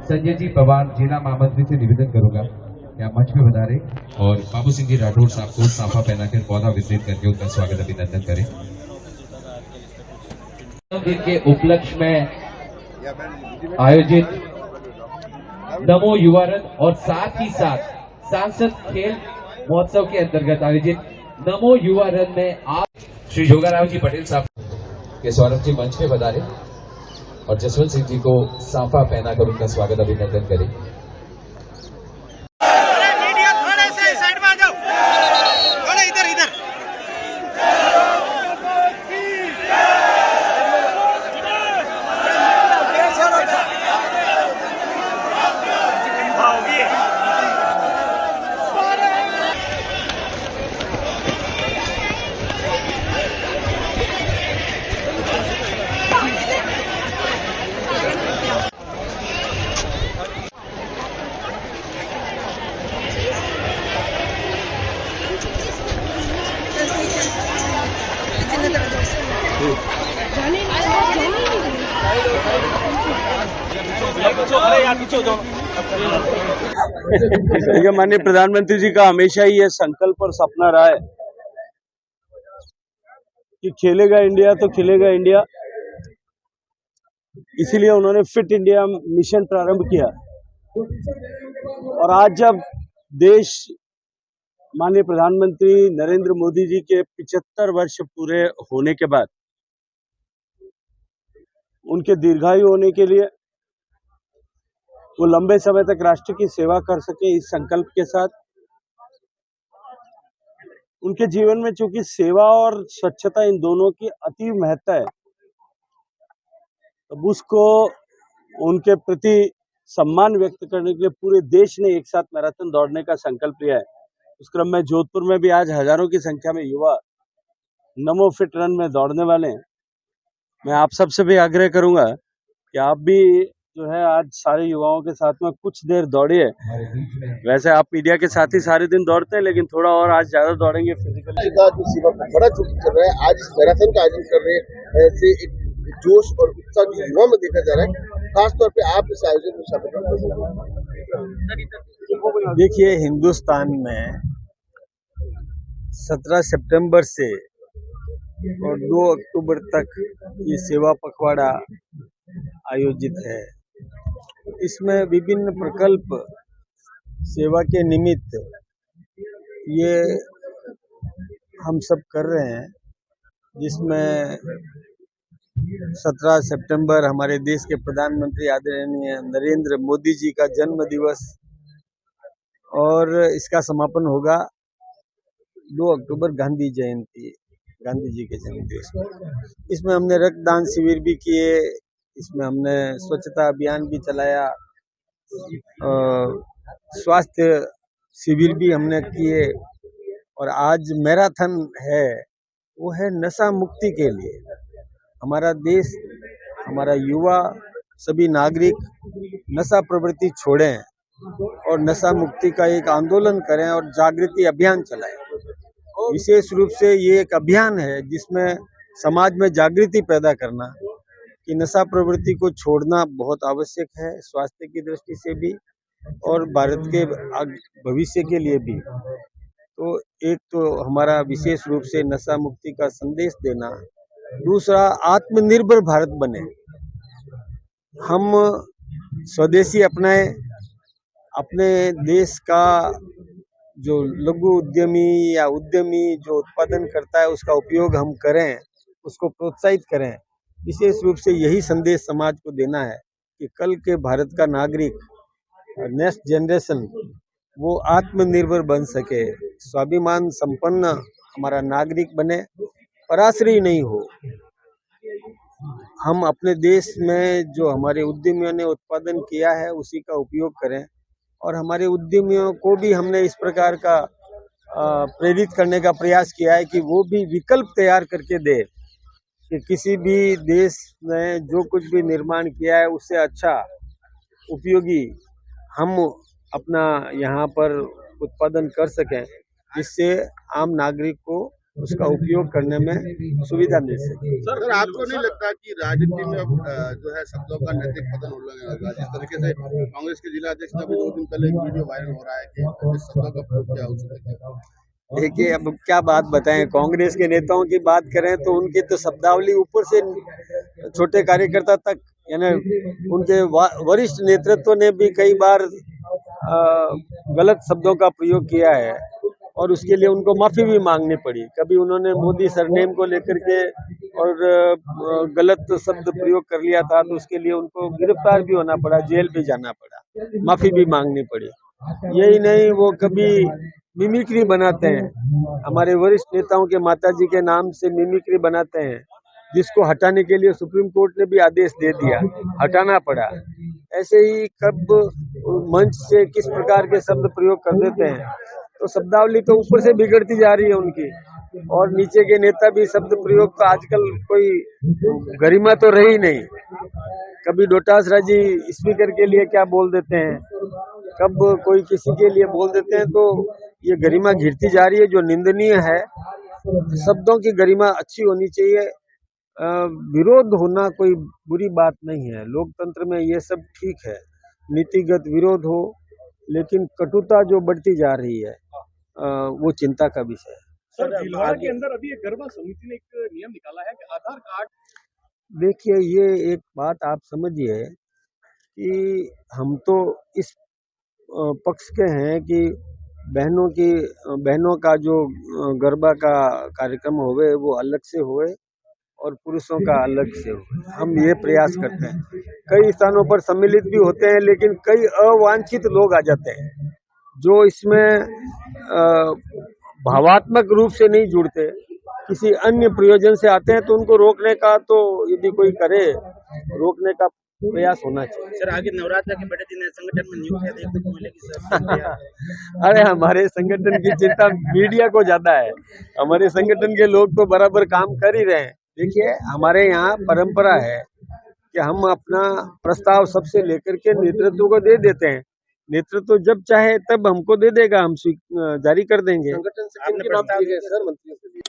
संजय जी पवार जिला महामंत्री से निवेदन करूंगा कि आप मंच पे पधारें और बाबू सिंह जी राठौर साहब को साफा पहनाकर पौधा वितरित करके उनका स्वागत अभिनंदन करें। दिन के उपलक्ष्य में आयोजित नमो युवा रथ और साथ ही साथ सांसद खेल महोत्सव के अंतर्गत आयोजित नमो युवा रथ में आप श्री जोगाराव जी पटेल साहब के सौरभ जी मंच पे पधारे और जसवंत सिंह जी को साफा पहनाकर उनका स्वागत अभिनंदन करें। माननीय प्रधानमंत्री जी का हमेशा ही यह संकल्प और सपना रहा है कि खेलेगा इंडिया तो खिलेगा इंडिया। इसीलिए उन्होंने फिट इंडिया मिशन प्रारंभ किया और आज जब देश माननीय प्रधानमंत्री नरेंद्र मोदी जी के 75 वर्ष पूरे होने के बाद उनके दीर्घायु होने के लिए वो लंबे समय तक राष्ट्र की सेवा कर सके, इस संकल्प के साथ उनके जीवन में चूंकि सेवा और स्वच्छता इन दोनों की अति महत्ता है, तो उसको उनके प्रति सम्मान व्यक्त करने के लिए पूरे देश ने एक साथ मैराथन दौड़ने का संकल्प लिया है। उस क्रम में जोधपुर में भी आज हजारों की संख्या में युवा नमो फिट रन में दौड़ने वाले हैं। मैं आप सबसे भी आग्रह करूंगा कि आप भी जो है आज सारे युवाओं के साथ में कुछ देर दौड़िए। वैसे आप मीडिया के साथ ही सारे दिन दौड़ते हैं, लेकिन थोड़ा और आज ज्यादा दौड़ेंगे फिजिकली। जो सेवा को बड़ा जो चल रहा है, आज इस मैराथन का आयोजन कर रहे हैं, ऐसे एक जोश और उत्साह जो युवा में देखा जा रहा है, खासतौर पे आप इस आयोजन में शामिल। देखिए, हिंदुस्तान में 17 सितंबर से और 2 अक्टूबर तक ये सेवा पखवाड़ा आयोजित है। इसमें विभिन्न प्रकल्प सेवा के निमित्त ये हम सब कर रहे हैं, जिसमें 17 सितंबर हमारे देश के प्रधानमंत्री आदरणीय नरेंद्र मोदी जी का जन्म दिवस और इसका समापन होगा 2 अक्टूबर गांधी जयंती, गांधी जी के जन्म दिवस पर। इसमें हमने रक्तदान शिविर भी किए, इसमें हमने स्वच्छता अभियान भी चलाया, स्वास्थ्य शिविर भी हमने किए और आज मैराथन है, वो है नशा मुक्ति के लिए। हमारा देश, हमारा युवा, सभी नागरिक नशा प्रवृत्ति छोड़ें और नशा मुक्ति का एक आंदोलन करें और जागृति अभियान चलाएं। विशेष रूप से ये एक अभियान है जिसमें समाज में जागृति पैदा करना कि नशा प्रवृत्ति को छोड़ना बहुत आवश्यक है, स्वास्थ्य की दृष्टि से भी और भारत के भविष्य के लिए भी। तो एक तो हमारा विशेष रूप से नशा मुक्ति का संदेश देना, दूसरा आत्मनिर्भर भारत बने, हम स्वदेशी अपनाएं, अपने देश का जो लघु उद्यमी या उद्यमी जो उत्पादन करता है उसका उपयोग हम करें, उसको प्रोत्साहित करें। विशेष रूप से यही संदेश समाज को देना है कि कल के भारत का नागरिक, नेक्स्ट जनरेशन, वो आत्मनिर्भर बन सके, स्वाभिमान संपन्न हमारा नागरिक बने, पराश्रयी नहीं हो। हम अपने देश में जो हमारे उद्यमियों ने उत्पादन किया है उसी का उपयोग करें और हमारे उद्यमियों को भी हमने इस प्रकार का प्रेरित करने का प्रयास किया है कि वो भी विकल्प तैयार करके दे कि किसी भी देश ने जो कुछ भी निर्माण किया है उससे अच्छा उपयोगी हम अपना यहाँ पर उत्पादन कर सकें, जिससे आम नागरिक को उसका उपयोग करने में सुविधा मिल सके। सर आपको नहीं लगता कि राजनीति में अब जो है शब्दों का नैतिक पतन होने लगा? जिस तरीके से कांग्रेस के जिला अध्यक्ष का भी 2 दिन पहले एक वीडियो वायरल हो रहा है कि शब्दों का प्रयोग क्या हो सकता है। देखिए, अब क्या बात बताएं, कांग्रेस के नेताओं की बात करें तो उनकी तो शब्दावली ऊपर से छोटे कार्यकर्ता तक, यानी उनके वरिष्ठ नेतृत्व ने भी कई बार गलत शब्दों का प्रयोग किया है और उसके लिए उनको माफी भी मांगनी पड़ी। कभी उन्होंने मोदी सरनेम को लेकर के और गलत शब्द प्रयोग कर लिया था तो उसके लिए उनको गिरफ्तार भी होना पड़ा, जेल भी जाना पड़ा, माफी भी मांगनी पड़ी। यही नहीं, वो कभी मिमिक्री बनाते हैं, हमारे वरिष्ठ नेताओं के माताजी के नाम से मिमिक्री बनाते हैं, जिसको हटाने के लिए सुप्रीम कोर्ट ने भी आदेश दे दिया, हटाना पड़ा। ऐसे ही कब मंच से किस प्रकार के शब्द प्रयोग कर देते हैं, तो शब्दावली तो ऊपर से बिगड़ती जा रही है उनकी, और नीचे के नेता भी शब्द प्रयोग तो आजकल कोई गरिमा तो रही नहीं। कभी डोटास राजी स्पीकर के लिए क्या बोल देते हैं, कब कोई किसी के लिए बोल देते हैं, तो ये गरिमा गिरती जा रही है, जो निंदनीय है। शब्दों की गरिमा अच्छी होनी चाहिए, विरोध होना कोई बुरी बात नहीं है, लोकतंत्र में ये सब ठीक है, नीतिगत विरोध हो, लेकिन कटुता जो बढ़ती जा रही है वो चिंता का विषय है। सर, भीलवाड़ा के अंदर अभी एक गरबा समिति ने एक नियम निकाला है कि आधार कार्ड। देखिए, ये एक बात आप समझिए कि हम तो इस पक्ष के हैं कि बहनों का जो गरबा का कार्यक्रम होवे वो अलग से होवे और पुरुषों का अलग से हो। हम ये प्रयास करते हैं, कई स्थानों पर सम्मिलित भी होते हैं, लेकिन कई अवांछित लोग आ जाते हैं जो इसमें भावात्मक रूप से नहीं जुड़ते, किसी अन्य प्रयोजन से आते हैं, तो उनको रोकने का, तो यदि कोई करे, रोकने का प्रयास होना चाहिए। सर, आगे नवरात्र के बड़े दिन संगठन में नियुक्तियां देखने को मिलेगी सर। अरे, हमारे संगठन की चिंता मीडिया को ज्यादा है, हमारे संगठन के लोग तो बराबर काम कर ही रहे हैं। देखिए, हमारे यहाँ परंपरा है कि हम अपना प्रस्ताव सबसे लेकर के नेतृत्व को दे देते हैं, नेतृत्व जब चाहे तब हमको दे देगा, हम जारी कर देंगे। संगठन से किनकी बात की है सर, मंत्रियों से?